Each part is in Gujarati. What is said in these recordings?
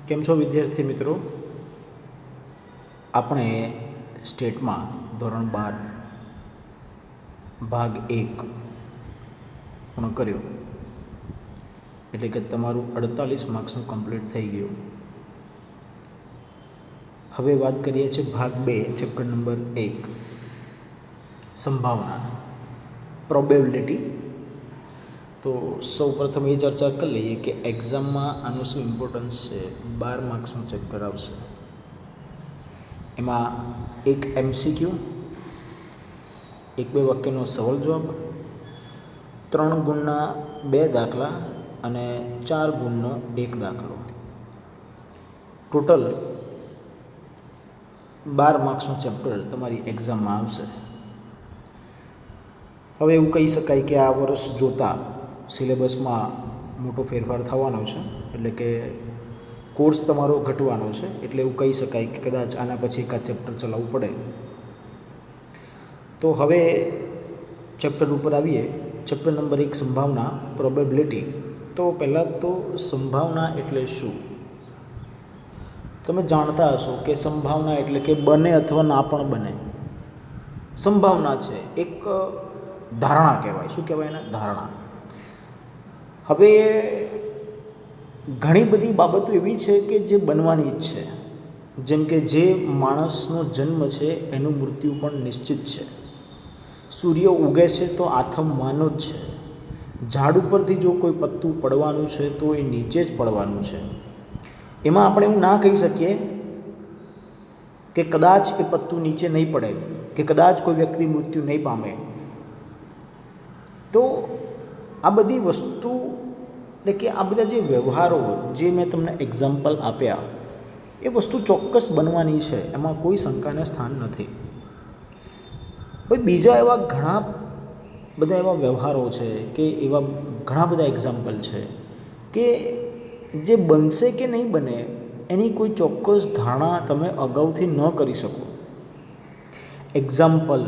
કેમ છો વિદ્યાર્થી મિત્રો? આપણે સ્ટેટમાં ધોરણ 12 ભાગ 1 પૂર્ણ કર્યો, એટલે કે તમારું 48 માર્ક્સનું કમ્પ્લીટ થઈ ગયું. હવે વાત કરીએ છીએ ભાગ 2 ચેપ્ટર નંબર 1 સંભાવના, પ્રોબેબિલિટી. તો સૌ પ્રથમ એ ચર્ચા કરી લઈએ કે એક્ઝામમાં આનું શું ઇમ્પોર્ટન્સ છે. 12 માર્ક્સનું ચેપ્ટર આવશે. એમાં એક MCQ, 1-2 વાક્યનો સવાલ જવાબ, 3 ગુણના 2 દાખલા અને 4 ગુણનો 1 દાખલો. ટોટલ 12 માર્ક્સનું ચેપ્ટર તમારી એક્ઝામમાં આવશે. હવે એવું કહી શકાય કે આ વર્ષ જોતાં સિલેબસમાં મોટો ફેરફાર થવાનો છે, એટલે કે કોર્સ તમારો ઘટવાનો છે. એટલે એવું કહી શકાય કે કદાચ આના પછી એકાદ ચેપ્ટર ચલાવવું પડે. તો હવે ચેપ્ટર ઉપર આવીએ. ચેપ્ટર નંબર 1 સંભાવના, પ્રોબેબિલિટી. તો પહેલાં તો સંભાવના એટલે શું? તમે જાણતા હશો કે સંભાવના એટલે કે બને અથવા ના પણ બને. સંભાવના છે એક ધારણા કહેવાય. શું કહેવાય એને? ધારણા. હવે ઘણી બધી બાબતો એવી છે કે જે બનવાની જ છે. જેમ કે જે માણસનો જન્મ છે એનું મૃત્યુ પણ નિશ્ચિત છે. સૂર્ય ઉગે છે તો આથમવાનો જ છે. ઝાડ ઉપરથી જો કોઈ પત્તું પડવાનું છે તો એ નીચે જ પડવાનું છે. એમાં આપણે એવું ના કહી શકીએ કે કદાચ એ પત્તું નીચે નહીં પડે, કે કદાચ કોઈ વ્યક્તિ મૃત્યુ નહીં પામે. તો આ બધી વસ્તુ, એટલે કે આ બધા જે વ્યવહારો જે મેં તમને એક્ઝામ્પલ આપ્યા, એ વસ્તુ ચોક્કસ બનવાની છે. એમાં કોઈ શંકાને સ્થાન નથી. ભાઈ બીજા એવા ઘણા બધા એવા વ્યવહારો છે કે એવા ઘણા બધા એક્ઝામ્પલ છે કે જે બનશે કે નહીં બને એની કોઈ ચોક્કસ ધારણા તમે અગાઉથી ન કરી શકો. એક્ઝામ્પલ,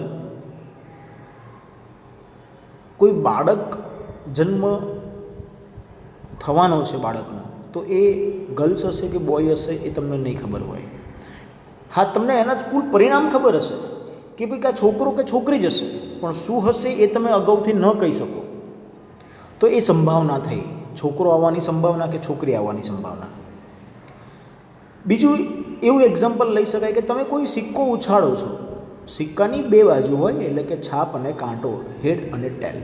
કોઈ બાળક જન્મ થવાનો છે બાળકનો, તો એ ગર્લ્સ હશે કે બોય હશે એ તમને નહીં ખબર હોય. હા, તમને એના જ કુલ પરિણામ ખબર હશે કે ભાઈ કે છોકરો કે છોકરી જ હશે, પણ શું હશે એ તમે અગાઉથી ન કહી શકો. તો એ સંભાવના થઈ. છોકરો આવવાની સંભાવના કે છોકરી આવવાની સંભાવના. બીજું એવું એક્ઝામ્પલ લઈ શકાય કે તમે કોઈ સિક્કો ઉછાળો છો. સિક્કાની 2 બાજુ હોય, એટલે કે છાપ અને કાંટો, હેડ અને ટેલ.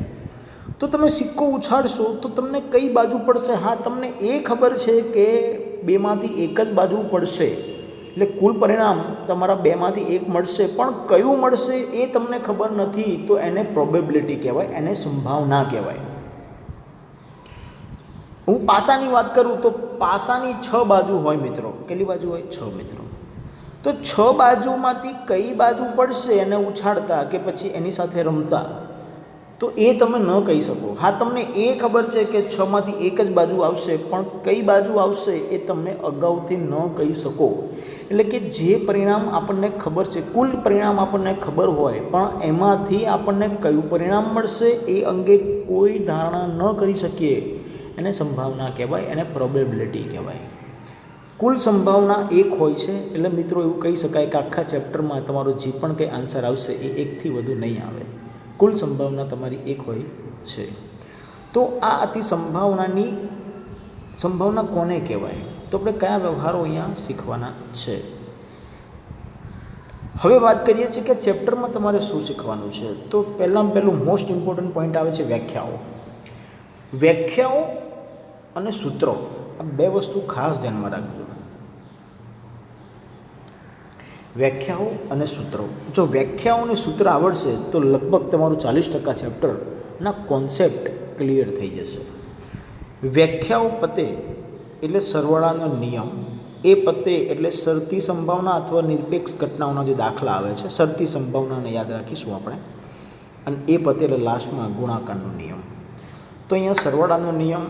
તો તમે સિક્કો ઉછાળશો તો તમને કઈ બાજુ પડશે? હા, તમને એ ખબર છે કે 2માંથી એક જ બાજુ પડશે, એટલે કુલ પરિણામ તમારા 2માંથી 1 મળશે, પણ કયું મળશે એ તમને ખબર નથી. તો એને પ્રોબેબિલિટી કહેવાય, એને સંભાવના કહેવાય. હું પાસાની વાત કરું તો પાસાની 6 બાજુ હોય મિત્રો. કેટલી બાજુ હોય? 6 મિત્રો. તો 6 બાજુમાંથી કઈ બાજુ પડશે એને ઉછાળતા કે પછી એની સાથે રમતા, તો એ તમે ન કહી શકો. હા, તમને એ ખબર છે કે 6માંથી 1 જ બાજુ આવશે, પણ કઈ બાજુ આવશે એ તમે અગાઉથી ન કહી શકો. એટલે કે જે પરિણામ આપણને ખબર છે, કુલ પરિણામ આપણને ખબર હોય, પણ એમાંથી આપણને કયું પરિણામ મળશે એ અંગે કોઈ ધારણા ન કરી શકીએ, એને સંભાવના કહેવાય, એને પ્રોબેબિલિટી કહેવાય. કુલ સંભાવના 1 હોય છે. એટલે મિત્રો એવું કહી શકાય કે આખા ચેપ્ટરમાં તમારો જે પણ કંઈ આન્સર આવશે એ 1થી વધુ નહીં આવે. કુલ સંભાવના તમારી 1 હોય છે. તો આ હતી સંભાવના કોને કહેવાય? તો આપણે કયા વ્યવહારો અહીંયા શીખવાના છે. હવે વાત કરીએ છીએ કે ચેપ્ટરમાં તમારે શું શીખવાનું છે. તો પહેલું મોસ્ટ ઇમ્પોર્ટન્ટ પોઈન્ટ આવે છે વ્યાખ્યાઓ. વ્યાખ્યાઓ અને સૂત્રો, આ 2 વસ્તુ ખાસ ધ્યાનમાં રાખજો. વ્યાખ્યાઓ અને સૂત્રો. જો વ્યાખ્યાઓ અને સૂત્ર આવડશે તો લગભગ તમારું 40% ચેપ્ટરના કોન્સેપ્ટ ક્લિયર થઈ જશે. વ્યાખ્યાઓ પતે એટલે સરવાળાનો નિયમ, એ પતે એટલે શરતી સંભાવના અથવા નિરપેક્ષ ઘટનાઓના જે દાખલા આવે છે, શરતી સંભાવનાને યાદ રાખીશું આપણે, અને એ પતે એટલે લાસ્ટમાં ગુણાકારનો નિયમ. તો અહીંયા સરવાળાનો નિયમ,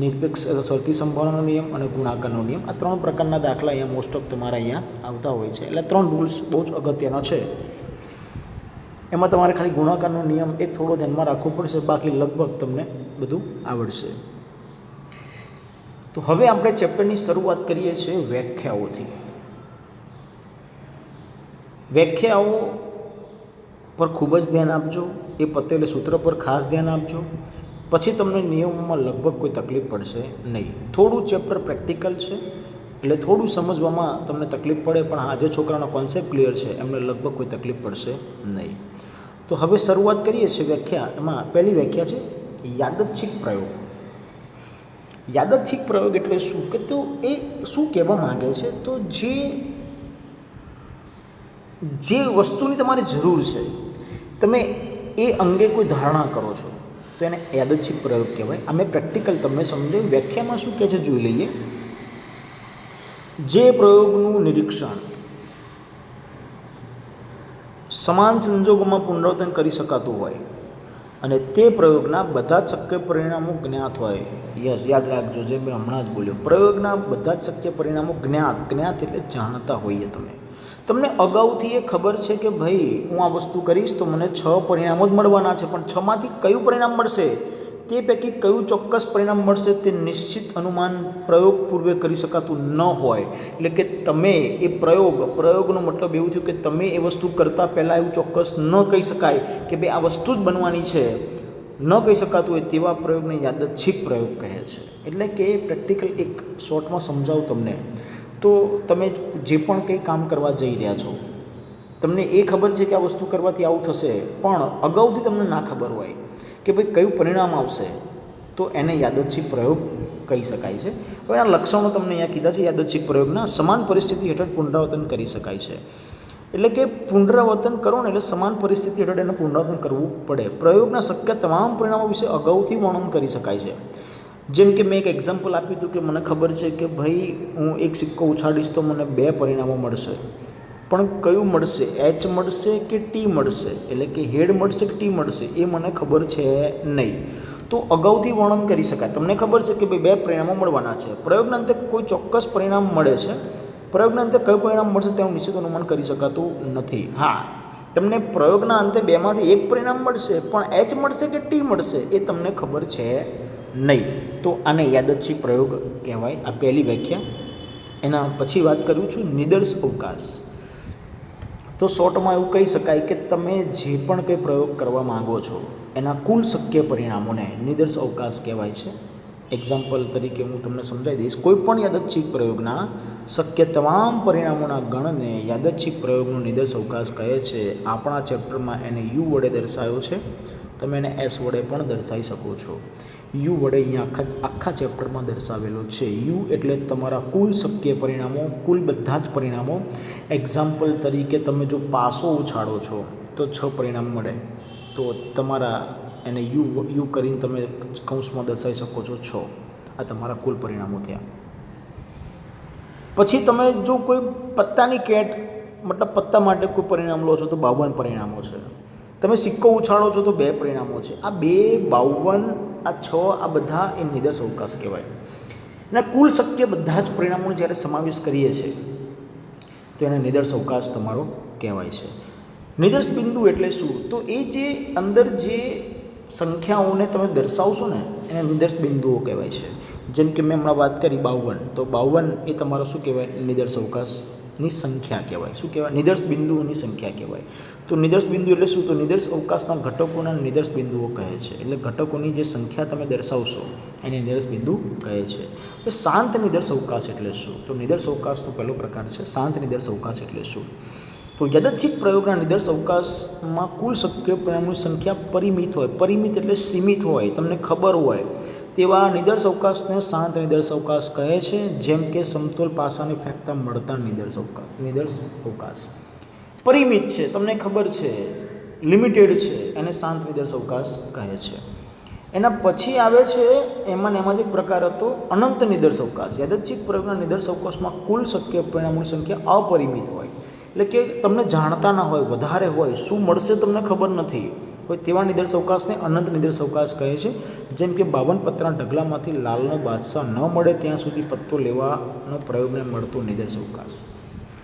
નિરપેક્ષ શરતી સંભાવનાનો નિયમ અને ગુણાકારનો નિયમ, આ 3 પ્રકારના દાખલા અહીંયા મોસ્ટ ઓફ તમારા અહીંયા આવતા હોય છે. એટલે 3 રૂલ્સ બહુ જ અગત્યના છે. એમાં તમારે ખાલી ગુણાકારનો નિયમ એ થોડો ધ્યાનમાં રાખવો પડશે, બાકી લગભગ તમને બધું આવડશે. તો હવે આપણે ચેપ્ટરની શરૂઆત કરીએ છીએ વ્યાખ્યાઓથી. વ્યાખ્યાઓ પર ખૂબ જ ધ્યાન આપજો. એ પતેલે સૂત્ર પર ખાસ ધ્યાન આપજો. પછી તમને નિયમોમાં લગભગ કોઈ તકલીફ પડશે નહીં. થોડું ચેપ્ટર પ્રેક્ટિકલ છે એટલે થોડું સમજવામાં તમને તકલીફ પડે, પણ હા, જે છોકરાનો કોન્સેપ્ટ ક્લિયર છે એમને લગભગ કોઈ તકલીફ પડશે નહીં. તો હવે શરૂઆત કરીએ છીએ વ્યાખ્યા. એમાં પહેલી વ્યાખ્યા છે યાદચ્છિક પ્રયોગ. યાદચ્છિક પ્રયોગ એટલે શું કે તો એ શું કહેવા માગે છે, તો જે વસ્તુની તમારે જરૂર છે તમે એ અંગે કોઈ ધારણા કરો છો તો એને યાદચ્છિક પ્રયોગ કહેવાય. અમે પ્રેક્ટિકલ તમને સમજાવ્યું. વ્યાખ્યામાં શું કહે છે જોઈ લઈએ. જે પ્રયોગનું નિરીક્ષણ સમાન સંજોગોમાં પુનરાવર્તન કરી શકાતું હોય અને તે પ્રયોગના બધા જ શક્ય પરિણામો જ્ઞાત હોય. યસ, યાદ રાખજો, જે મેં હમણાં જ બોલ્યો, પ્રયોગના બધા જ શક્ય પરિણામો જ્ઞાત એટલે જાણતા હોઈએ. તમને અગાઉથી એ ખબર છે કે ભાઈ હું આ વસ્તુ કરીશ તો મને 6 પરિણામો જ મળવાના છે, પણ 6માંથી કયું પરિણામ મળશે, તે પૈકી કયું ચોક્કસ પરિણામ મળશે તે નિશ્ચિત અનુમાન પ્રયોગ પૂર્વે કરી શકાતું ન હોય. એટલે કે તમે એ પ્રયોગનો મતલબ એવું થયું કે તમે એ વસ્તુ કરતાં પહેલાં એવું ચોક્કસ ન કહી શકાય કે ભાઈ આ વસ્તુ જ બનવાની છે, ન કહી શકાતું હોય તેવા પ્રયોગને યાદચ્છિક પ્રયોગ કહે છે. એટલે કે પ્રેક્ટિકલ એક શોર્ટમાં સમજાવું તમને, તો તમે જે પણ કંઈ કામ કરવા જઈ રહ્યા છો, તમને એ ખબર છે કે આ વસ્તુ કરવાથી આવું થશે, પણ અગાઉથી તમને ના ખબર હોય કે ભાઈ કયું પરિણામ આવશે, તો એને યાદચ્છિક પ્રયોગ કહી શકાય છે. હવે એના લક્ષણો તમને અહીંયા કીધા છે. યાદચ્છિક પ્રયોગના સમાન પરિસ્થિતિ હેઠળ પુનરાવર્તન કરી શકાય છે. એટલે કે પુનરાવર્તન કરો ને એટલે સમાન પરિસ્થિતિ હેઠળ એને પુનરાવર્તન કરવું પડે. પ્રયોગના શક્ય તમામ પરિણામો વિશે અગાઉથી વર્ણન કરી શકાય છે. જેમ કે મેં એક એક્ઝામ્પલ આપ્યું હતું કે મને ખબર છે કે ભાઈ હું એક સિક્કો ઉછાળીશ તો મને 2 પરિણામો મળશે, પણ કયું મળશે, એચ મળશે કે ટી મળશે, એટલે કે હેડ મળશે કે ટી મળશે, એ મને ખબર છે નહીં. તો અગાઉથી વર્ણન કરી શકાય. તમને ખબર છે કે ભાઈ 2 પરિણામો મળવાના છે. પ્રયોગના અંતે કોઈ ચોક્કસ પરિણામ મળે છે. પ્રયોગના અંતે કયું પરિણામ મળશે તેનું નિશ્ચિત અનુમાન કરી શકાતું નથી. હા, તમને પ્રયોગના અંતે 2માંથી એક પરિણામ મળશે, પણ એચ મળશે કે ટી મળશે એ તમને ખબર છે નહીં. તો આને યાદચ્છિક પ્રયોગ કહેવાય. આ પહેલી વ્યાખ્યા. એના પછી વાત કરું છું નિદર્શ અવકાશ. તો શોર્ટમાં એવું કહી શકાય કે તમે જે પણ કંઈ પ્રયોગ કરવા માંગો છો એના કુલ શક્ય પરિણામોને નિદર્શ અવકાશ કહેવાય છે. એક્ઝામ્પલ તરીકે હું તમને સમજાવી દઈશ. કોઈ પણ યાદચ્છિક પ્રયોગના શક્ય તમામ પરિણામોના ગણને યાદચ્છિક પ્રયોગનો નિદર્શ અવકાશ કહે છે. આપણા ચેપ્ટરમાં એને યુ વડે દર્શાવ્યો છે. તમે એને એસ વડે પણ દર્શાવી શકો છો. યુ વડે અહીંયા આખા ચેપ્ટરમાં દર્શાવેલો છે. યુ એટલે તમારા કુલ શક્ય પરિણામો, કુલ બધા જ પરિણામો. એક્ઝામ્પલ તરીકે તમે જો પાસો ઉછાળો છો તો 6 પરિણામ મળે, તો તમારા એને યુ કરીને તમે કૌંસમાં દર્શાવી શકો છો 6. આ તમારા કુલ પરિણામો થયા. પછી તમે જો કોઈ પત્તાની કેટ મતલબ પત્તા માટે કોઈ પરિણામ લો છો તો 52 પરિણામો છે. તમે સિક્કો ઉછાળો છો તો 2 પરિણામો છે. આ 2, 52, આ 6, આ બધા એ નિદર્શ અવકાશ કહેવાય. અને કુલ શક્ય બધા જ પરિણામોનો જ્યારે સમાવેશ કરીએ છીએ તો એને નિદર્શ અવકાશ તમારો કહેવાય છે. નિદર્શ બિંદુ એટલે શું? તો એ જે અંદર જે સંખ્યાઓને તમે દર્શાવશો ને એને નિદર્શ બિંદુઓ કહેવાય છે. જેમ કે મેં હમણાં વાત કરી 52, તો 52 એ તમારો શું કહેવાય? નિદર્શ અવકાશની સંખ્યા કહેવાય. શું કહેવાય? નિદર્શ બિંદુઓની સંખ્યા કહેવાય. તો નિદર્શ બિંદુ એટલે શું? તો નિદર્શ અવકાશના ઘટકોના નિદર્શ બિંદુઓ કહે છે. એટલે ઘટકોની જે સંખ્યા તમે દર્શાવશો એને નિદર્શ બિંદુ કહે છે. તો શાંત નિદર્શ અવકાશ એટલે શું? તો નિદર્શ અવકાશનો પહેલો પ્રકાર છે શાંત નિદર્શ અવકાશ એટલે શું? તો યાદચ્છિક પ્રયોગના નિદર્શ અવકાશમાં કુલ શક્ય પરિણામોની સંખ્યા પરિમિત હોય. પરિમિત એટલે સીમિત હોય, તમને ખબર હોય તેવા નિદર્શ અવકાશને શાંત નિદર્શ અવકાશ કહે છે. જેમ કે સમતોલ પાસાને ફેંકતા મળતા નિદર્શ અવકાશ પરિમિત છે, તમને ખબર છે, લિમિટેડ છે, એને શાંત નિદર્શ અવકાશ કહે છે. એના પછી આવે છે એમાં જ એક પ્રકાર હતો અનંત નિદર્શ અવકાશ. યાદચ્છિક પ્રયોગના નિદર્શ અવકાશમાં કુલ શક્ય પરિણામોની સંખ્યા અપરિમિત હોય. એટલે કે તમને જાણતા ના હોય, વધારે હોય, શું મળશે તમને ખબર નથી હોય તેવા નિદર્શ અવકાશને અનંત નિદર્શ અવકાશ કહે છે. જેમ કે 52 પત્તાના ઢગલામાંથી લાલનો બાદશાહ ન મળે ત્યાં સુધી પત્તો લેવાનો પ્રયોગને મળતો નિદર્શ અવકાશ.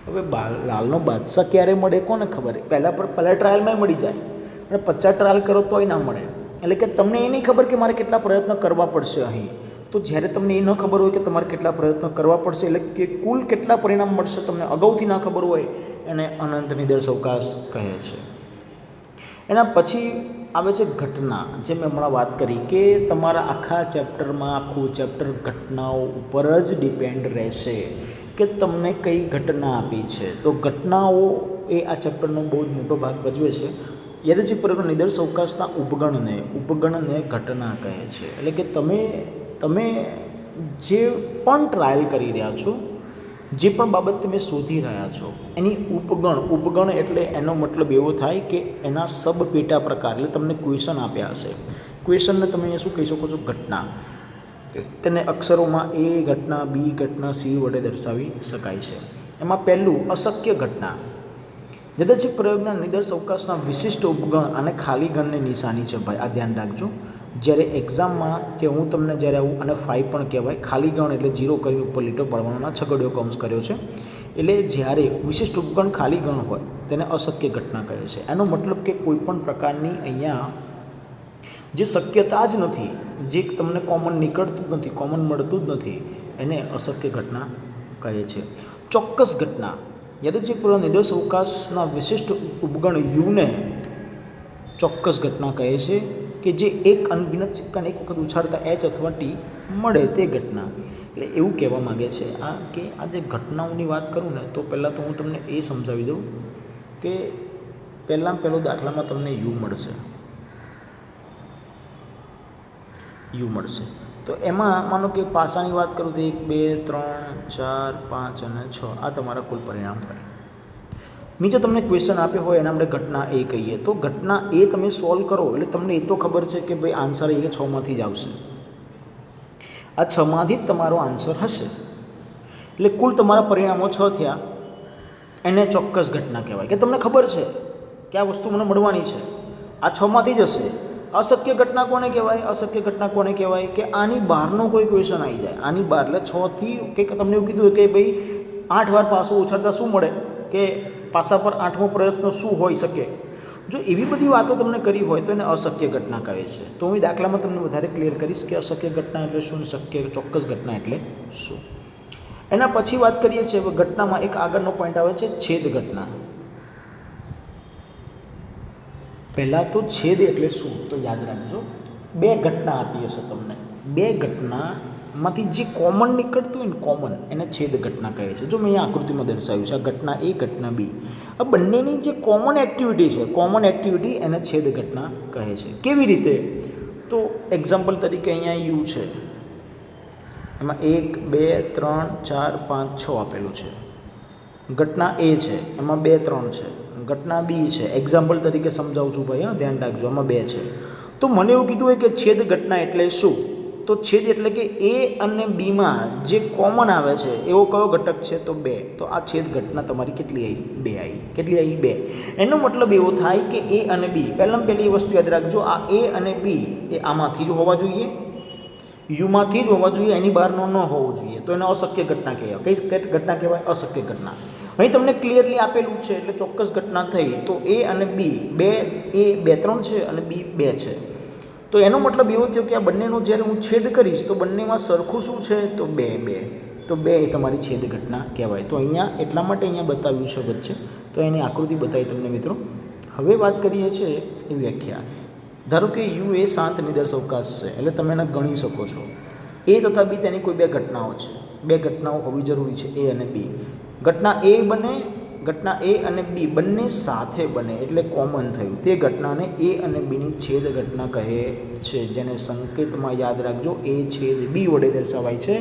હવે લાલનો બાદશાહ ક્યારે મળે કોને ખબર? પહેલાં ટ્રાયલમાં મળી જાય અને 50 ટ્રાયલ કરો તોય ના મળે. એટલે કે તમને એ નહીં ખબર કે મારે કેટલા પ્રયત્ન કરવા પડશે અહીં. તો જ્યારે તમને એ ન ખબર હોય કે તમારે કેટલા પ્રયત્નો કરવા પડશે, એટલે કે કુલ કેટલા પરિણામ મળશે તમને અગાઉથી ના ખબર હોય, એને અનંત નિદર્શવકાશ કહે છે. એના પછી આવે છે ઘટના. જે મેં હમણાં વાત કરી કે તમારા આખા ચેપ્ટરમાં આખું ચેપ્ટર ઘટનાઓ ઉપર જ ડિપેન્ડ રહેશે કે તમને કઈ ઘટના આપી છે. તો ઘટનાઓ એ આ ચેપ્ટરનો બહુ જ મોટો ભાગ ભજવે છે. યાદચ્છિક પરિબળ નિદર્શવકાશના ઉપગણને ઘટના કહે છે. એટલે કે તમે જે પણ ટ્રાયલ કરી રહ્યા છો, જે પણ બાબત તમે શોધી રહ્યા છો, એની ઉપગણ એટલે એનો મતલબ એવો થાય કે એના સબ પેટા પ્રકાર, એટલે તમને ક્વેશ્ચન આપ્યા હશે. ક્વેશ્ચનને તમે શું કહી શકો છો? ઘટના. તેને અક્ષરોમાં એ ઘટના, બી ઘટના, સી વડે દર્શાવી શકાય છે. એમાં પહેલું અશક્ય ઘટના. યાદચ્છિક પ્રયોગના નિદર્શવકાશના વિશિષ્ટ ઉપગણ અને ખાલી ગણની નિશાની છે ભાઈ, આ ધ્યાન રાખજો. જ્યારે એક્ઝામમાં કે હું તમને જ્યારે આવું, અને 5 પણ કહેવાય, ખાલી ગણ એટલે 0 કરીને ઉપર લીટો પાડવાનો, છગડીયો કૌંસ કર્યો છે. એટલે જ્યારે વિશિષ્ટ ઉપગણ ખાલી ગણ હોય તેને અશક્ય ઘટના કહે છે. એનો મતલબ કે કોઈ પણ પ્રકારની અહીંયા જે શક્યતા જ નથી, જે તમને કોમન નીકળતું જ નથી, કોમન મળતું જ નથી, એને અશક્ય ઘટના કહે છે. ચોક્કસ ઘટના. યાદચ્છિક પરિબળ નિદર્શવકાશના વિશિષ્ટ ઉપગણ યુને ચોક્કસ ઘટના કહે છે કે જે એક અનભિન્ન સિક્કાને એક વખત ઉછાળતા એચ અથવા ટી મળે તે ઘટના. એટલે એવું કહેવા માગે છે કે આ જે ઘટનાઓની વાત કરું ને, તો પહેલાં તો હું તમને એ સમજાવી દઉં કે પહેલો દાખલામાં તમને યુ મળશે. તો એમાં માનો કે પાસાની વાત કરું તો 1 2 3 4 5 અને 6 આ તમારા કુલ પરિણામ થાય. નીચે તમને ક્વેશ્ચન આપ્યો હોય, એના આપણે ઘટના એ કહીએ. તો ઘટના એ તમે સોલ્વ કરો એટલે તમને એ તો ખબર છે કે ભાઈ આન્સર એ 6માંથી જ આવશે. આ 6માંથી જ તમારો આન્સર હશે. એટલે કુલ તમારા પરિણામો 6 થયા. એને ચોક્કસ ઘટના કહેવાય કે તમને ખબર છે કે આ વસ્તુ મને મળવાની છે, આ 6માંથી જ હશે. અશક્ય ઘટના કોને કહેવાય? અશક્ય ઘટના કોને કહેવાય? કે આની બહારનો કોઈ ક્વેશ્ચન આવી જાય, આની બહાર, એટલે 6થી કંઈક તમને એવું કીધું કે ભાઈ 8 વાર પાછું ઉછળતા શું મળે, કે પાસા પર 8મો પ્રયત્ન શું હોઈ શકે. જો એવી બધી વાતો તમને કરી હોય તો એને અશક્ય ઘટના કહે છે. તો હું દાખલામાં તમને વધારે ક્લિયર કરીશ કે અશક્ય ઘટના એટલે શું, શક્ય ચોક્કસ ઘટના એટલે શું. એના પછી વાત કરીએ છીએ ઘટનામાં એક આગળનો પોઈન્ટ આવે છે છેદ ઘટના. પહેલાં તો છેદ એટલે શું તો યાદ રાખજો, 2 ઘટના આપી હશે તમને. 2 ઘટનામાંથી જે કોમન નીકળતું હોય ને, કોમન, એને છેદ ઘટના કહે છે. જો મેં અહીંયા આકૃતિમાં દર્શાવ્યું છે, આ ઘટના એ, ઘટના બી, આ બંનેની જે કોમન એક્ટિવિટી એને છેદ ઘટના કહે છે. કેવી રીતે? તો એક્ઝામ્પલ તરીકે અહીંયા યુ છે, એમાં 1 2 3 4 5 6 આપેલું છે. ઘટના એ છે, એમાં 2 3 છે. ઘટના બી છે, એક્ઝામ્પલ તરીકે સમજાવું છું ભાઈ, હા ધ્યાન રાખજો, આમાં 2 છે. તો મને એવું કીધું હોય કે છેદ ઘટના એટલે શું, તો છેદ એટલે કે એ અને બીમાં જે કોમન આવે છે એવો કયો ઘટક છે, તો 2. તો આ છેદ ઘટના તમારી કેટલી આવી? 2 આવી. કેટલી આવી? 2. એનો મતલબ એવો થાય કે એ અને બી, પહેલી વસ્તુ યાદ રાખજો, આ એ અને બી એ આમાંથી જ હોવા જોઈએ, યુમાંથી જ હોવા જોઈએ, એની બહારનો ન હોવો જોઈએ. તો એને અશક્ય ઘટના કહેવાય. કઈ ઘટના કહેવાય? અશક્ય ઘટના. અહીં તમને ક્લિયરલી આપેલું છે એટલે ચોક્કસ ઘટના થઈ. તો એ અને બી, 2 3 છે અને બી 2 છે. તો એનો મતલબ એવો થયો કે આ બંનેનો જ્યારે હું છેદ કરીશ તો બંનેમાં સરખું શું છે, તો 2. તો 2 એ તમારી છેદ ઘટના કહેવાય. તો અહીંયા એટલા માટે અહીંયા બતાવ્યું છે વચ્ચે, તો એની આકૃતિ બતાવી તમને મિત્રો. હવે વાત કરીએ છીએ એ વ્યાખ્યા. ધારો કે યુ એ શાંત નિદર્શવકાશ છે, એટલે તમે એને ગણી શકો છો. એ તથા બી તેની કોઈ 2 ઘટનાઓ છે. 2 ઘટનાઓ હોવી જરૂરી છે, એ અને બી. ઘટના એ બને, ઘટના એ અને બી બંને સાથે બને એટલે કોમન થયું. તે ઘટનાને એ અને બીની છેદ ઘટના કહે છે, જેને સંકેતમાં યાદ રાખજો એ છેદ બી વડે દર્શાવાય છે.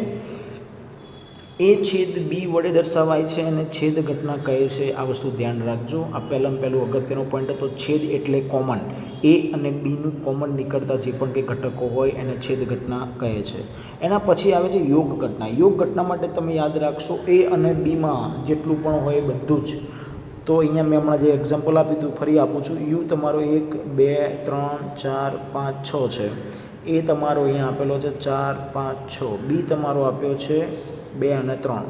એ છેદ બી વડે દર્શાવાય છે અને છેદ ઘટના કહે છે. આ વસ્તુ ધ્યાન રાખજો. આ પહેલું અગત્યનો પોઈન્ટ હતો. છેદ એટલે કોમન, એ અને બીનું કોમન નીકળતા જે પણ કંઈ ઘટકો હોય એને છેદ ઘટના કહે છે. એના પછી આવે છે યોગ ઘટના. યોગ ઘટના માટે તમે યાદ રાખશો એ અને બીમાં જેટલું પણ હોય બધું જ. તો અહીંયા મેં હમણાં જે એક્ઝામ્પલ આપ્યું હતું ફરી આપું છું. યુ તમારો 1 2 3 4 5 6 છે. એ તમારો અહીંયા આપેલો છે 4 5 6. બી તમારો આપ્યો છે 2 અને 3.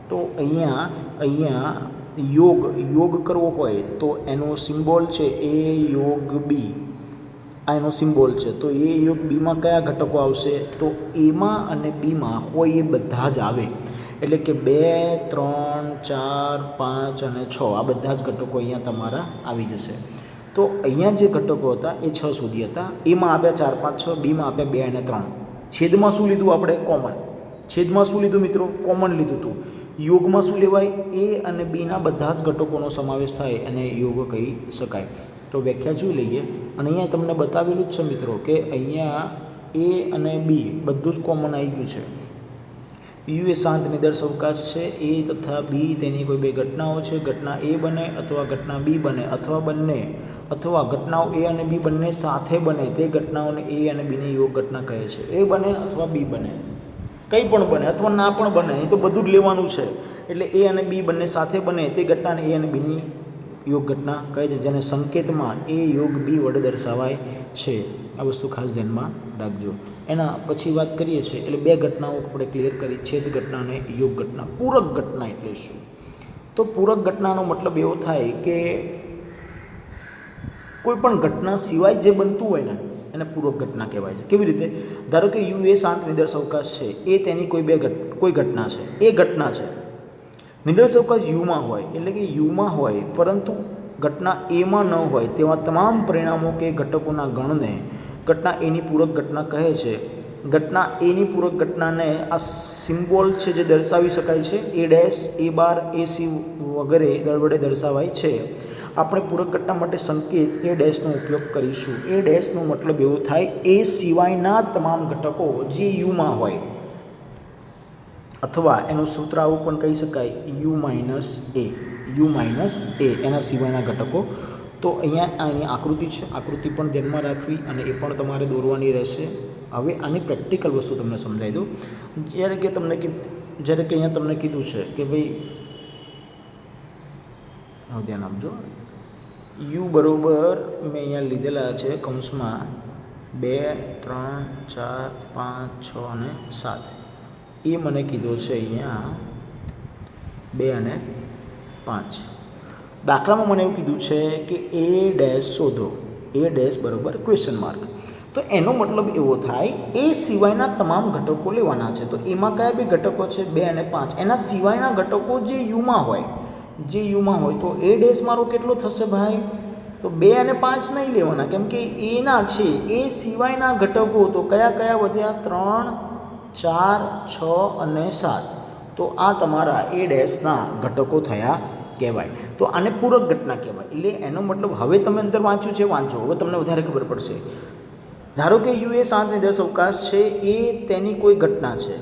તો અહીંયા યોગ કરવો હોય તો એનો સિમ્બોલ છે એ યોગ બી. આ એનો સિમ્બોલ છે. તો એ યોગ બીમાં કયા ઘટકો આવશે? તો એમાં અને બીમાં હોય એ બધા જ આવે. એટલે કે 2, 3, 4, 5 અને 6 આ બધા જ ઘટકો અહીંયા તમારા આવી જશે. તો અહીંયા જે ઘટકો હતા એ 6 સુધી હતા. એમાં આપ્યા 4, 5, 6, બીમાં આપ્યા 2 અને 3. છેદમાં શું લીધું આપણે? કોમન. છેદમાં શું લીધું મિત્રો? કોમન લીધું હતું. યોગમાં શું લેવાય? એ અને બીના બધા જ ઘટકોનો સમાવેશ થાય અને યોગ કહી શકાય. તો વ્યાખ્યા જોઈ લઈએ. અને અહીંયા તમને બતાવેલું જ છે મિત્રો કે અહીંયા એ અને બી બધું જ કોમન આવી ગયું છે. યુ એ શાંત નિદર્શ અવકાશ છે. એ તથા બી તેની કોઈ બે ઘટનાઓ છે. ઘટના એ બને અથવા ઘટના બી બને અથવા બંને, અથવા ઘટનાઓ એ અને બી બંને સાથે બને તે ઘટનાઓને એ અને બીની યોગ ઘટના કહે છે. એ બને અથવા બી બને, કંઈ પણ બને અથવા ના પણ બને, એ તો બધું જ લેવાનું છે. એટલે એ અને બી બંને સાથે બને તે ઘટનાને એ અને બીની યોગ ઘટના કહે છે, જેને સંકેતમાં એ યોગ બી વડે દર્શાવાય છે. આ વસ્તુ ખાસ ધ્યાનમાં રાખજો. એના પછી વાત કરીએ છીએ એટલે બે ઘટનાઓ આપણે ક્લિયર કરી, છેદ ઘટના અને યોગ ઘટના. પૂરક ઘટના એટલે શું? તો પૂરક ઘટનાનો મતલબ એવો થાય કે કોઈ પણ ઘટના સિવાય જે બનતું હોય ને એને પૂરક ઘટના કહેવાય છે. કેવી રીતે? ધારો કે યુ એ શાંત નિદર્શ અવકાશ છે. એ તેની કોઈ ઘટના છે, એ ઘટના છે. નિદર્શ અવકાશ યુમાં હોય એટલે કે યુમાં હોય પરંતુ ઘટના એમાં ન હોય તેવા તમામ પરિણામો કે ઘટકોના ગણને ઘટના એની પૂરક ઘટના કહે છે. ઘટના એની પૂરક ઘટનાને આ સિમ્બોલ છે જે દર્શાવી શકાય છે. એ dash, A bar, A C વગેરે વડે દર્શાવાય છે. આપણે પૂરક ઘટના માટે સંકેત એ ડેશનો ઉપયોગ કરીશું. એ ડેશનો મતલબ એવો થાય એ સિવાયના તમામ ઘટકો જે યુમાં હોય, અથવા એનું સૂત્ર આવું પણ કહી શકાય યુ માઇનસ એ એના સિવાયના ઘટકો. તો અહીંયા આકૃતિ છે, આકૃતિ પણ ધ્યાનમાં રાખવી અને એ પણ તમારે દોરવાની રહેશે. હવે આની પ્રેક્ટિકલ વસ્તુ તમને સમજાવી દઉં. જ્યારે કે અહીંયા તમને કીધું છે કે ભાઈ હવે ધ્યાન આપજો, યુ બરાબર મેં અહીંયા લીધેલા છે કૌંસમાં 2, 3, 4, 5, 6 અને 7. એ મને કીધો છે અહીંયા 2 અને 5. દાખલામાં મને એવું કીધું છે કે એ ડેશ શોધો. એ ડેશ બરાબર ક્વેશ્ચન માર્ક. તો એનો મતલબ એવો થાય એ સિવાયના તમામ ઘટકો લેવાના છે. તો એમાં કયા બે ઘટકો છે? 2 અને 5. એના સિવાયના ઘટકો જે યુમાં હોય, તો એ ડેશ મારો કેટલો થશે ભાઈ? તો 2 અને 5 નહીં લેવાના, કેમ કે એના છે. એ સિવાયના ઘટકો તો કયા કયા વધ્યા? 3, 4, 6 અને 7. તો આ તમારા એ ડેશના ઘટકો થયા કહેવાય. તો આને પૂરક ઘટના કહેવાય. એટલે એનો મતલબ હવે તમે અંદર વાંચ્યું છે, વાંચો, હવે તમને વધારે ખબર પડશે. ધારો કે યુ એ શાંત નિદર્શ અવકાશ છે. એ તેની કોઈ ઘટના છે.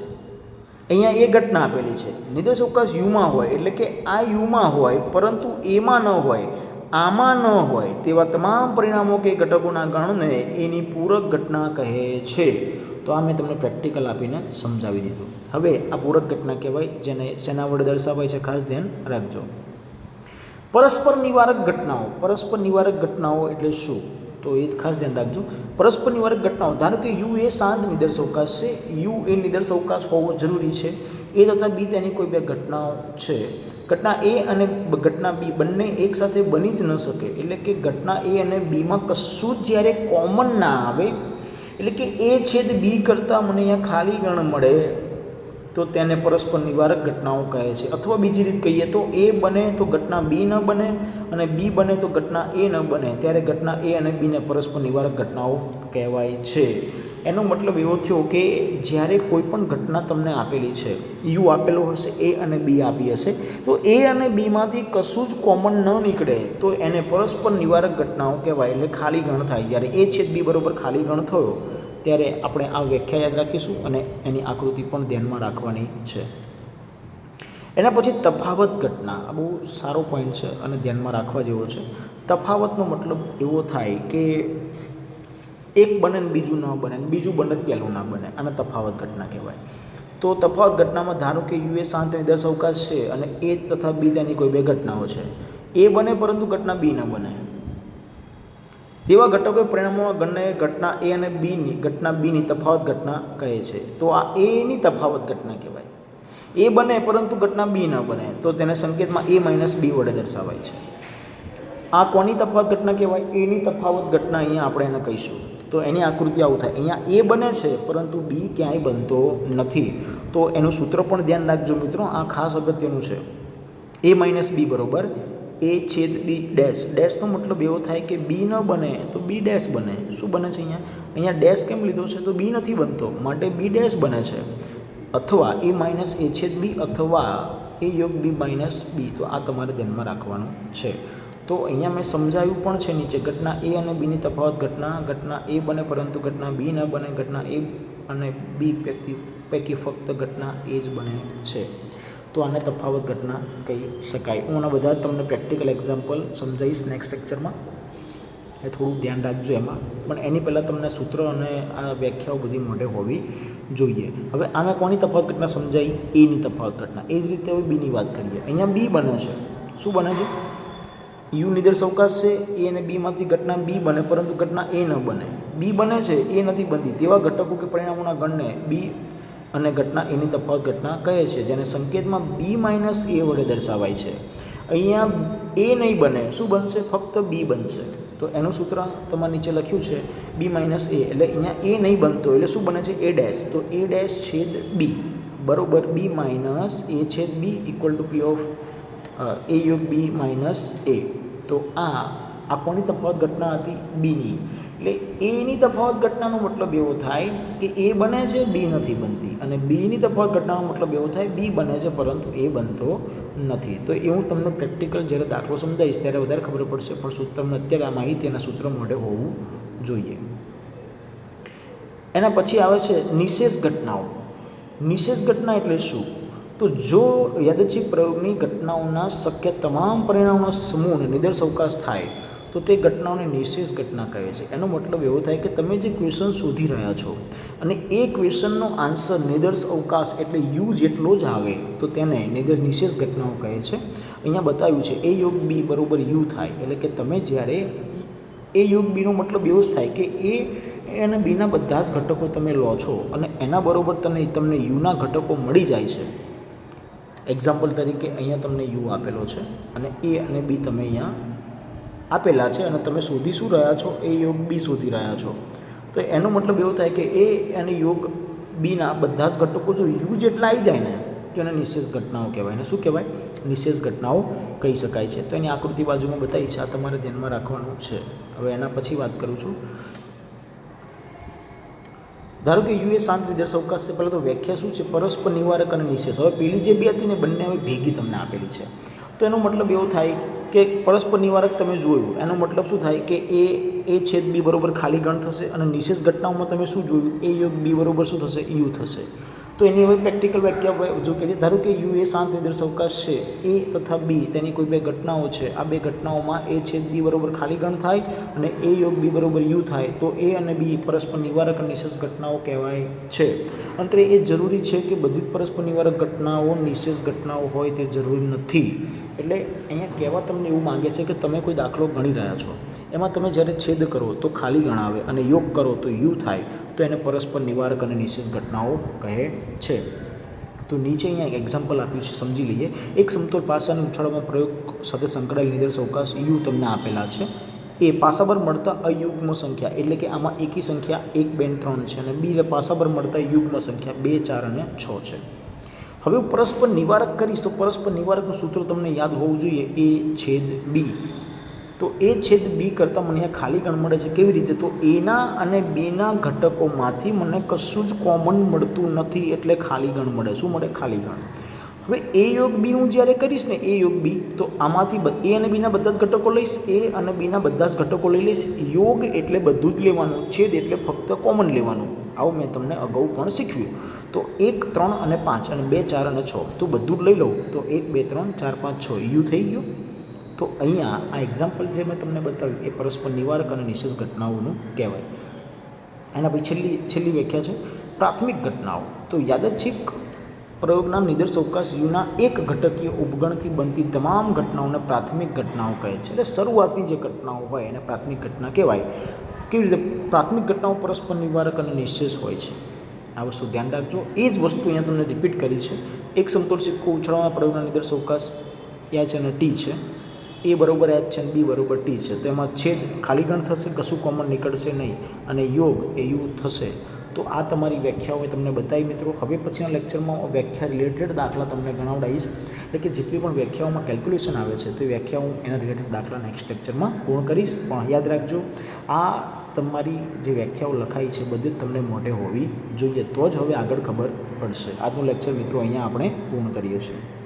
અહીંયા એ ઘટના આપેલી છે. નિદર્શ અવકાશ યુમાં હોય એટલે કે આ યુમાં હોય પરંતુ એમાં ન હોય, આમાં ન હોય તેવા તમામ પરિણામો કે ઘટકોના ગણને એની પૂરક ઘટના કહે છે. તો આ મેં તમને પ્રેક્ટિકલ આપીને સમજાવી દીધું. હવે આ પૂરક ઘટના કહેવાય, જેને શેના વડે દર્શાવાય છે ખાસ ધ્યાન રાખજો. પરસ્પર નિવારક ઘટનાઓ. પરસ્પર નિવારક ઘટનાઓ એટલે શું? તો એ ખાસ ધ્યાન રાખજો. પરસ્પર નિવારક ઘટનાઓ, ધારો કે યુ એ શાંત નિદર્શ અવકાશ છે. યુ એ નિદર્શ અવકાશ હોવો જરૂરી છે. એ તથા બી તેની કોઈ બે ઘટનાઓ છે. ઘટના એ અને ઘટના બી બંને એકસાથે બની જ ન શકે. એટલે કે ઘટના એ અને બીમાં કશું જ જ્યારે કોમન ના આવે, એટલે કે એ છેદ બી કરતાં મને અહીંયા ખાલી ગણ મળે તો તેને પરસ્પર નિવારક ઘટનાઓ કહે છે. અથવા બીજી રીત કહીએ તો એ બને તો ઘટના બી ન બને અને બી બને તો ઘટના એ ન બને, ત્યારે ઘટના એ અને બીને પરસ્પર નિવારક ઘટનાઓ કહેવાય છે. એનો મતલબ એવો થયો કે જ્યારે કોઈ પણ ઘટના તમને આપેલી છે, યુ આપેલો હશે, એ અને બી આપી હશે, તો એ અને બીમાંથી કશું જ કોમન ન નીકળે તો એને પરસ્પર નિવારક ઘટનાઓ કહેવાય. એટલે ખાલી ગણ થાય. જ્યારે એ છેદ બી બરાબર ખાલી ગણ થયો ત્યારે આપણે આ વ્યાખ્યા યાદ રાખીશું અને એની આકૃતિ પણ ધ્યાનમાં રાખવાની છે. એના પછી તફાવત ઘટના. આ બહુ સારો પોઈન્ટ છે અને ધ્યાનમાં રાખવા જેવો છે. તફાવતનો મતલબ એવો થાય કે એક બને ને બીજું ન બને, બીજું બને જ પહેલું ના બને, આને તફાવત ઘટના કહેવાય. તો તફાવત ઘટનામાં ધારો કે યુ એ શાંત નિદર્શ અવકાશ છે અને એ તથા બી તેની કોઈ બે ઘટનાઓ છે. એ બને પરંતુ ઘટના બી ન બને, તેવા ઘટકો પરિણામોમાં ગણને ઘટના એ અને ઘટના બીની તફાવત ઘટના કહે છે. તો આ એની તફાવત ઘટના કહેવાય. એ બને પરંતુ ઘટના બી ન બને તો તેને સંકેતમાં એ માઇનસ બી વડે દર્શાવાય છે. આ કોની તફાવત ઘટના કહેવાય? એની તફાવત ઘટના અહીંયા આપણે એને કહીશું. તો એની આકૃતિ આવું થાય. અહીંયા એ બને છે પરંતુ બી ક્યાંય બનતો નથી. તો એનું સૂત્ર પણ ધ્યાન રાખજો મિત્રો, આ ખાસ અગત્યનું છે. એ માઇનસ બી બરાબર એ છેદ બી ડેશ. ડેશનો મતલબ એવો થાય કે બી ન બને તો બી ડેશ બને. શું બને છે અહીંયા ડેશ કેમ લીધો છે? તો બી નથી બનતો માટે બી ડેશ બને છે. અથવા એ માઇનસ એ છેદ બી અથવા એ યોગ બી માઇનસ બી. તો આ તમારે ધ્યાનમાં રાખવાનું છે. તો અહીંયા મેં સમજાવ્યું પણ છે નીચે, ઘટના એ અને બીની તફાવત. ઘટના એ બને પરંતુ ઘટના બી ન બને. ઘટના એ અને બી પૈકી ફક્ત ઘટના એ જ બને છે. તો આને તફાવત ઘટના કહી શકાય. હું આના બધા તમને પ્રેક્ટિકલ એક્ઝામ્પલ સમજાવીશ નેક્સ્ટ લેક્ચરમાં, એ થોડું ધ્યાન રાખજો એમાં. પણ એની પહેલાં તમને સૂત્ર અને આ વ્યાખ્યાઓ બધી મોઢે હોવી જોઈએ. હવે આમે કોની તફાવત ઘટના સમજાઈ? એની તફાવત ઘટના. એ જ રીતે હવે બીની વાત કરીએ. અહીંયા બી બને છે. શું બને છે? યુ નિર્દેશ અવકાશ છે. એ અને બીમાંથી ઘટના બી બને પરંતુ ઘટના એ ન બને. બી બને છે, એ નથી બનતી. તેવા ઘટકો કે પરિણામોના ગણને બી અને ઘટના એની તફાવત ઘટના કહે છે, જેને સંકેતમાં બી માઇનસ એ વડે દર્શાવાય છે. અહીંયા એ નહીં બને. શું બનશે? ફક્ત બી બનશે. તો એનું સૂત્ર તમારે નીચે લખ્યું છે, બી માઇનસ એ. એટલે અહીંયા એ નહીં બનતો એટલે શું બને છે? એ ડેશ. તો એ ડેશ છેદ બી બરાબર બી માઇનસ એ છેદ બી ઇક્વલ ટુ પી ઓફ એ યોગ બી માઇનસ એ. તો આ કોની તફાવત ઘટના હતી? બીની. એટલે એની તફાવત ઘટનાનો મતલબ એવો થાય કે એ બને છે, બી નથી બનતી. અને બીની તફાવત ઘટનાનો મતલબ એવો થાય બી બને છે પરંતુ એ બનતો નથી. તો એ હું તમને પ્રેક્ટિકલ જ્યારે દાખલો સમજાવીશ ત્યારે વધારે ખબર પડશે. પણ તમને અત્યારે આ માહિતી અને સૂત્ર મોઢે હોવું જોઈએ. એના પછી આવે છે નિશેષ ઘટનાઓ. નિશેષ ઘટના એટલે શું? તો જો યાદચ્છિક પ્રયોગની ઘટનાઓના શક્ય તમામ પરિણામોના સમૂહને નિર્દેશ અવકાશ થાય તો તે ઘટનાઓને નિશેષ ઘટના કહે છે. એનો મતલબ એવો થાય કે તમે જે ક્વેશ્ચન શોધી રહ્યા છો અને એ ક્વેશ્ચનનો આન્સર નિર્દેશ અવકાશ એટલે યુ જેટલો જ આવે તો તેને નિશેષ ઘટનાઓ કહે છે. અહીંયા બતાવ્યું છે એ યોગ બી બરાબર યુ થાય. એટલે કે તમે જ્યારે એ યોગ બીનો મતલબ એવો જ થાય કે એ અને બીના બધા જ ઘટકો તમે લો છો અને એના બરાબર તમને યુના ઘટકો મળી જાય છે. એક્ઝામ્પલ તરીકે અહીંયા તમને યુ આપેલો છે અને એ અને બી તમે અહીંયા આપેલા છે અને તમે શોધી શું રહ્યા છો? એ યોગ બી શોધી રહ્યા છો. તો એનો મતલબ એવો થાય કે એ અને યોગ બીના બધા જ ઘટકો જો યુ જેટલા આવી જાય ને તો એને નિશેષ ઘટનાઓ કહેવાય. ને શું કહેવાય? નિશેષ ઘટનાઓ કહી શકાય છે. તો એની આકૃતિ બાજુમાં બતાવી છે, આ તમારે ધ્યાનમાં રાખવાનું છે. હવે એના પછી વાત કરું છું. ધારો કે યુ એ શાંત નિર્દેશ અવકાશ છે. પહેલાં તો વ્યાખ્યા શું છે? પરસ્પર નિવારક અને નિશેષ. હવે પેલી જે બે હતી ને બંને હવે ભેગી તમને આપેલી છે. તો એનો મતલબ એવો થાય કે પરસ્પર નિવારક તમે જોયું, એનો મતલબ શું થાય કે એ છેદ બી બરાબર ખાલી ગણ થશે. અને નિશેષ ઘટનાઓમાં તમે શું જોયું? એ યોગ બી બરાબર શું થશે? યુ થશે. તો એની હવે પ્રેક્ટિકલ વ્યાખ્યા જો કરીએ, ધારો કે યુ એ શાંત નિર્દેશ અવકાશ છે. એ તથા બી તેની કોઈ બે ઘટનાઓ છે. આ બે ઘટનાઓમાં એ છેદ બી બરાબર ખાલી ગણ થાય અને એ યોગ બી બરાબર યુ થાય. તો એ અને બી પરસ્પર નિવારક અને નિશેષ ઘટનાઓ કહેવાય છે. અંતરે એ જરૂરી છે કે બધી જ પરસ્પર નિવારક ઘટનાઓ નિશેષ ઘટનાઓ હોય તે જરૂરી નથી. એટલે અહીંયા કહેવા તમને એવું માંગે છે કે તમે કોઈ દાખલો ગણી રહ્યા છો, એમાં તમે જ્યારે છેદ કરો તો ખાલી ગણ આવે અને યોગ કરો તો યુ થાય, તો એને પરસ્પર નિવારક અને નિશેષ ઘટનાઓ કહે છે. તો નીચે અહીંયા એક એક્ઝામ્પલ આપ્યું છે, સમજી લઈએ. એક સમતોલ પાસાને ઉછાળવામાં પ્રયોગ સાથે સંકળાયેલ નિર્દેશ અવકાશ યુ તમને આપેલા છે. એ પાસા પર મળતા અયુગ્મ સંખ્યા એટલે કે આમાં એકી સંખ્યા 1, 2, 3 છે અને બી પાસા પર મળતા યુગ્મ સંખ્યા 2, 4 અને 6 છે. હવે હું પરસ્પર નિવારક કરીશ તો પરસ્પર નિવારકનું સૂત્ર તમને યાદ હોવું જોઈએ, એ છેદ બી. તો એ છેદ બી કરતાં મને અહીંયા ખાલી ગણ મળે છે. કેવી રીતે? તો એના અને બીના ઘટકોમાંથી મને કશું જ કોમન મળતું નથી એટલે ખાલી ગણ મળે. શું મળે? ખાલી ગણ. હવે એ યોગ બી હું જ્યારે કરીશ ને એ યોગ બી, તો આમાંથી એ અને બીના બધા જ ઘટકો લઈશ. એ અને બીના બધા જ ઘટકો લઈ લઈશ. યોગ એટલે બધું જ લેવાનું, છેદ એટલે ફક્ત કોમન લેવાનું. આવું મેં તમને અગાઉ પણ શીખવ્યું. તો 1, 3 અને 5 અને 2, 4 અને 6 તો બધું જ લઈ લઉં તો 1, 2, 3, 4, 5, 6 યુ થઈ ગયું. તો અહીંયા આ એક્ઝામ્પલ જે મેં તમને બતાવ્યું એ પરસ્પર નિવારક અને નિશેષ ઘટનાઓનું કહેવાય. એના પછી છેલ્લી વ્યાખ્યા છે પ્રાથમિક ઘટનાઓ. તો યાદચ્છિક પ્રયોગના નિર્દેશ અવકાશ યુના એક ઘટકીય ઉપગણથી બનતી તમામ ઘટનાઓને પ્રાથમિક ઘટનાઓ કહે છે. એટલે શરૂઆતની જે ઘટનાઓ હોય એને પ્રાથમિક ઘટના કહેવાય. કેવી રીતે? પ્રાથમિક ઘટનાઓ પરસ્પર નિવારક અને નિશેષ હોય છે. આ વસ્તુ ધ્યાન રાખજો. એ જ વસ્તુ અહીંયા તમને રિપીટ કરી છે. એક સમતોલ સિક્કો ઉછાળવાના પ્રયોગના નિર્દેશ અવકાશ એચ અને ટી છે. એ બરોબર એચ છે અને બી બરોબર ટી છે, તો એમાં છેદ ખાલી ગણ થશે, કશું કોમન નીકળશે નહીં, અને યોગ એ યુ થશે. તો આ તમારી વ્યાખ્યાઓ મેં તમને બતાવી મિત્રો. હવે પછીના લેક્ચરમાં વ્યાખ્યા રિલેટેડ દાખલા તમને ગણાવડાવીશ, એટલે કે જેટલી પણ વ્યાખ્યાઓમાં કેલ્ક્યુલેશન આવે છે તો એ વ્યાખ્યા હું એના રિલેટેડ દાખલા નેક્સ્ટ લેક્ચરમાં પૂર્ણ કરીશ. પણ યાદ રાખજો, આ તમારી જે વ્યાખ્યાઓ લખાઈ છે બધી જ તમને મોઢે હોવી જોઈએ, તો જ હવે આગળ ખબર પડશે. આજનું લેક્ચર મિત્રો અહીંયા આપણે પૂર્ણ કરીએ છીએ.